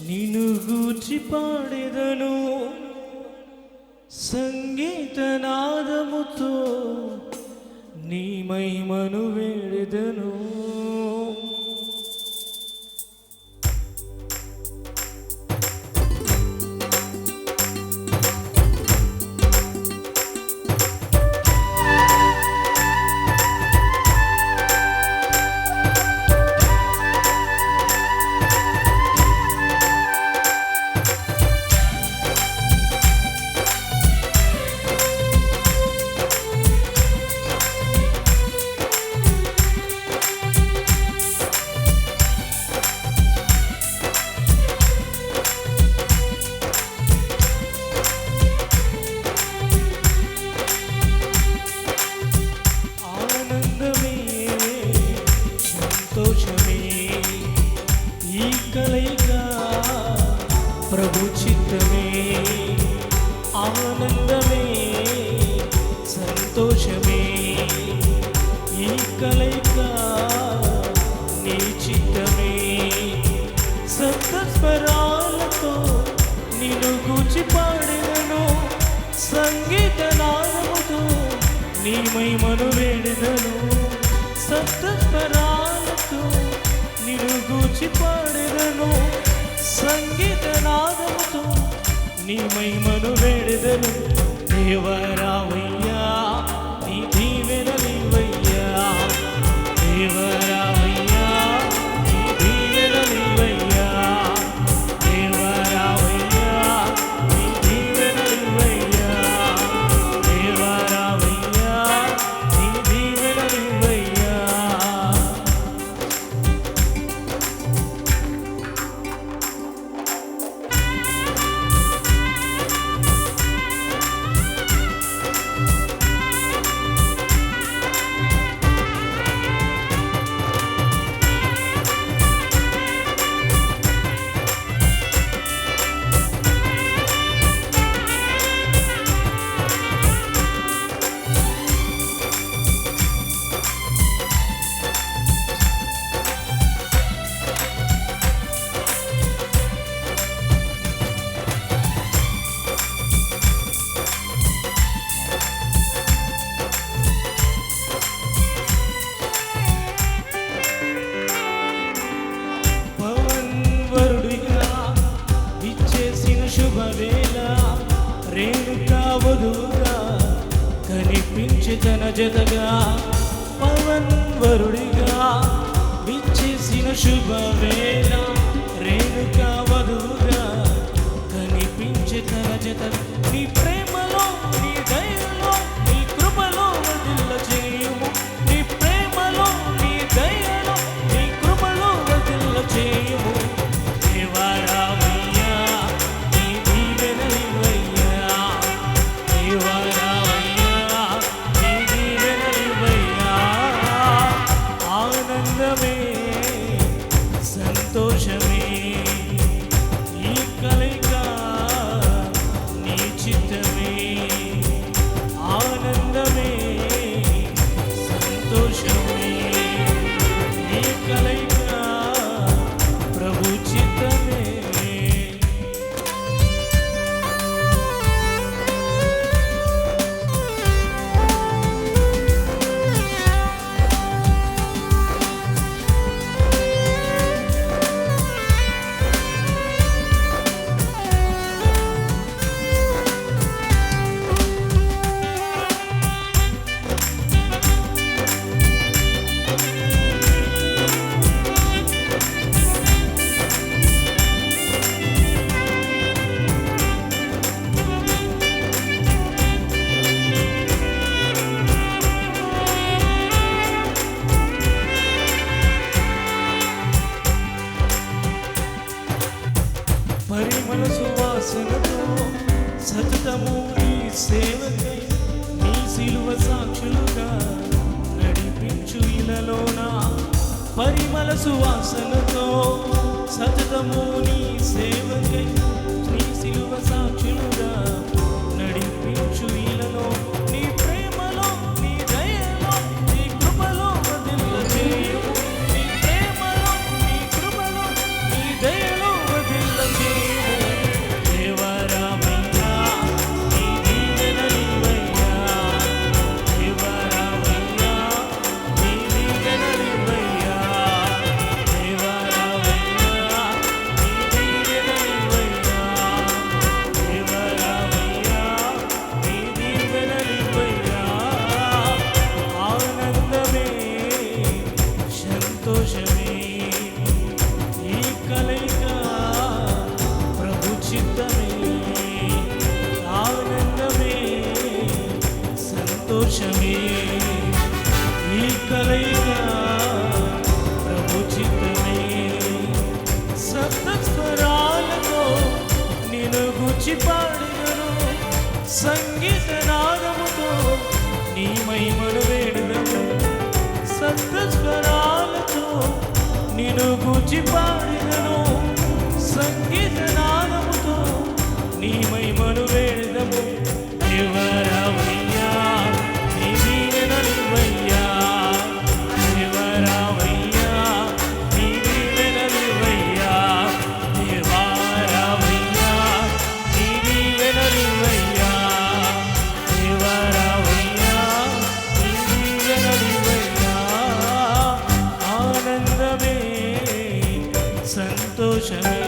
నిన్ను గూర్చి పాడెదను సంగీతనాదముతో, నీ మహిమను వేడెదను. ప్రభు చిత్తమే ఆనందమే సంతోషమే, ఈ కలయిక నీ చిత్తమే. సప్తస్వరాలతో నిన్ను గూర్చి పాడెదను సంగీతనాదముతో, నీ మహిమను వేడెదను. సప్తస్వరాలతో నిన్ను గూర్చి పాడెదను సంగీతనాదముతో, నీ మహిమను వేడెదను. దేవరావయ్యా నీ దీవెనలివయ్యా, దేవరావయ్యా నీ దీవెనలివయ్యా, దేవరావయ్యా నీ దీవెనలివయ్యా, దేవరావయ్యా నీ దీవెనలివయ్యా. శుభవేళ రేణుకా వధువుగా కనిపించి తన జతగా, పవన్ వరుడిగా విచ్చేసిన శుభవేళ రేణుకా వధువుగా కనిపించి తన జతగా, నీ ప్రేమలో నీ దయలో నీ కృపలో వదిల్ల చేయుము, నీ ప్రేమలో నీ దయలో నీ కృపలో వదిల్ల చేయుము. దేవరావయ్యా నీ దీవెనలివయ్యా, దేవరావయ్యా నీ దీవెనలివయ్యా. ఆనందమే సంతోషమే ఈ కలయిక నీ చిత్తమే, ఆనందమే సంతోషమే ఈ కలయిక ప్రభు చిత్తమే. పరిమళ సువాసనతో సతతము నీ సేవకై నీ సిలువ సాక్షులుగా నడిపించు ఇలలోన. పరిమళ సువాసనతో సతతము నీ సేవకై నీ సిలువ సాక్షులుగా నడిపించు ఇలలో, నీ ప్రేమలో నీ దయలో నీ కృపలో వదిల్ల చేయుము, నీ ప్రేమలో నీ కృపలో నీ దయలో వదిల్ల చేయుము. స్వరాలతో నిన్ను గూర్చి పాడినను, సంగీత నాదముతో నీ మహిమను వేడుదము. సప్త స్వరాలతో నిన్ను గూర్చి పాడినను, సంగీత నాదముతో నీ మహిమను వేడుదము. దేవరావయ్యా నీ దీవెనలివ్వయ్యా, దేవరావయ్యా నీ దీవెనలివ్వయ్యా, దేవరావయ్యా నీ దీవెనలివ్వయ్యా, దేవరావయ్యా నీ దీవెనలివ్వయ్యా. ఆనందమే సంతోషమే